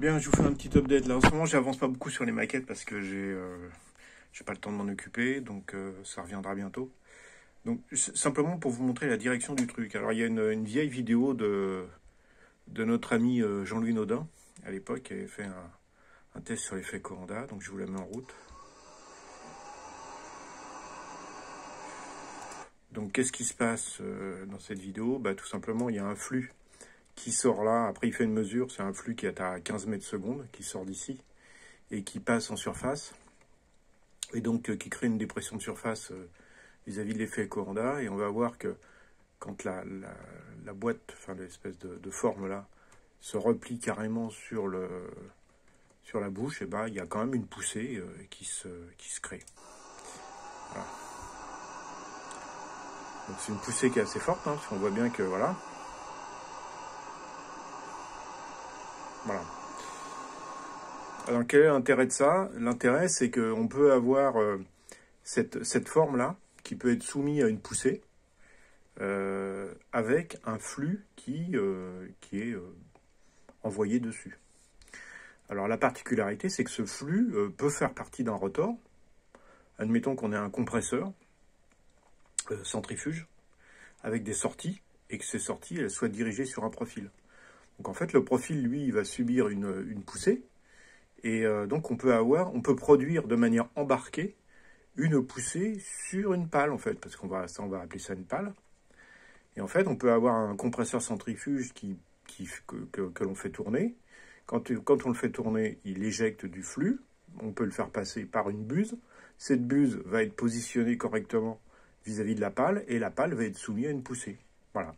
Bien, je vous fais un petit update là. En ce moment, j'avance pas beaucoup sur les maquettes parce que j'ai pas le temps de m'en occuper, donc ça reviendra bientôt. Donc simplement pour vous montrer la direction du truc. Alors il y a une vieille vidéo de notre ami Jean-Louis Naudin à l'époque qui avait fait un test sur l'effet Coanda, donc je vous la mets en route. Donc qu'est-ce qui se passe dans cette vidéo? Bah, tout simplement, il y a un flux qui sort là. Après, il fait une mesure, c'est un flux qui est à 15 mètres secondes, qui sort d'ici et qui passe en surface. Et donc qui crée une dépression de surface vis-à-vis de l'effet Coanda. Et on va voir que quand la boîte, enfin l'espèce de forme là, se replie carrément sur la bouche, et ben, il y a quand même une poussée qui se crée. Voilà. Donc c'est une poussée qui est assez forte, hein, parce qu'on voit bien que voilà. Voilà. Alors quel est l'intérêt de ça? L'intérêt, c'est qu'on peut avoir cette forme-là, qui peut être soumise à une poussée, avec un flux qui est envoyé dessus. Alors la particularité, c'est que ce flux peut faire partie d'un rotor. Admettons qu'on ait un compresseur centrifuge avec des sorties, et que ces sorties elles soient dirigées sur un profil. Donc en fait, le profil, lui, il va subir une poussée, et donc on peut produire de manière embarquée une poussée sur une pale, en fait, parce on va appeler ça une pale. Et en fait, on peut avoir un compresseur centrifuge que l'on fait tourner. Quand on le fait tourner, il éjecte du flux. On peut le faire passer par une buse. Cette buse va être positionnée correctement vis-à-vis de la pale, et la pale va être soumise à une poussée. Voilà.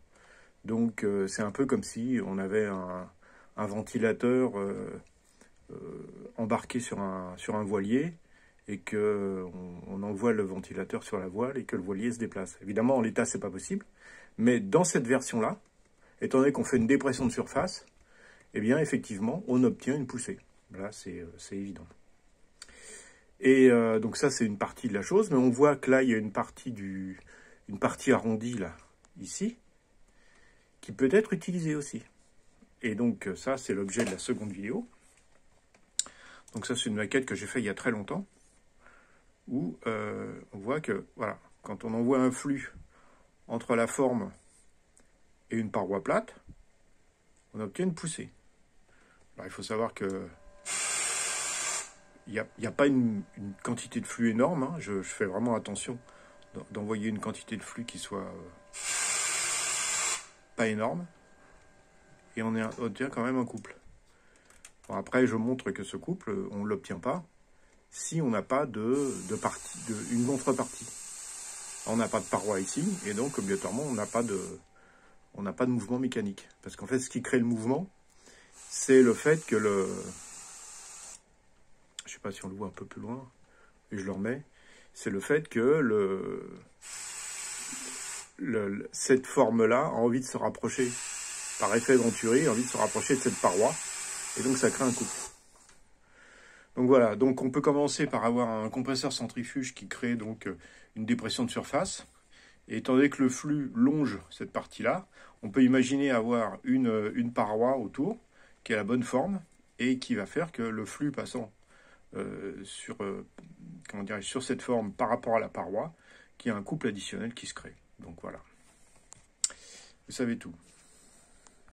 Donc, c'est un peu comme si on avait un ventilateur embarqué sur un voilier, et qu'on envoie le ventilateur sur la voile et que le voilier se déplace. Évidemment, en l'état, c'est pas possible. Mais dans cette version-là, étant donné qu'on fait une dépression de surface, eh bien, effectivement, on obtient une poussée. Là, c'est évident. Et donc ça, c'est une partie de la chose. Mais on voit que là, il y a une partie arrondie, là, ici, qui peut être utilisée aussi. Et donc, ça, c'est l'objet de la seconde vidéo. Donc ça, c'est une maquette que j'ai faite il y a très longtemps, où on voit que, voilà, quand on envoie un flux entre la forme et une paroi plate, on obtient une poussée. Alors, il faut savoir que il n'y a pas une quantité de flux énorme, hein. Je fais vraiment attention d'envoyer une quantité de flux qui soit pas énorme, et on obtient quand même un couple. Bon, après, je montre que ce couple, on ne l'obtient pas si on n'a pas une contrepartie. On n'a pas de paroi ici, et donc obligatoirement on n'a pas de mouvement mécanique. Parce qu'en fait, ce qui crée le mouvement, c'est le fait que je sais pas si on le voit un peu plus loin, et je le remets, c'est le fait que cette forme-là a envie de se rapprocher, par effet Venturi, a envie de se rapprocher de cette paroi, et donc ça crée un couple. Donc voilà, donc on peut commencer par avoir un compresseur centrifuge qui crée donc une dépression de surface. Et étant donné que le flux longe cette partie-là, on peut imaginer avoir une paroi autour qui a la bonne forme et qui va faire que le flux passant sur cette forme par rapport à la paroi, qu'il y a un couple additionnel qui se crée. Donc voilà, vous savez tout.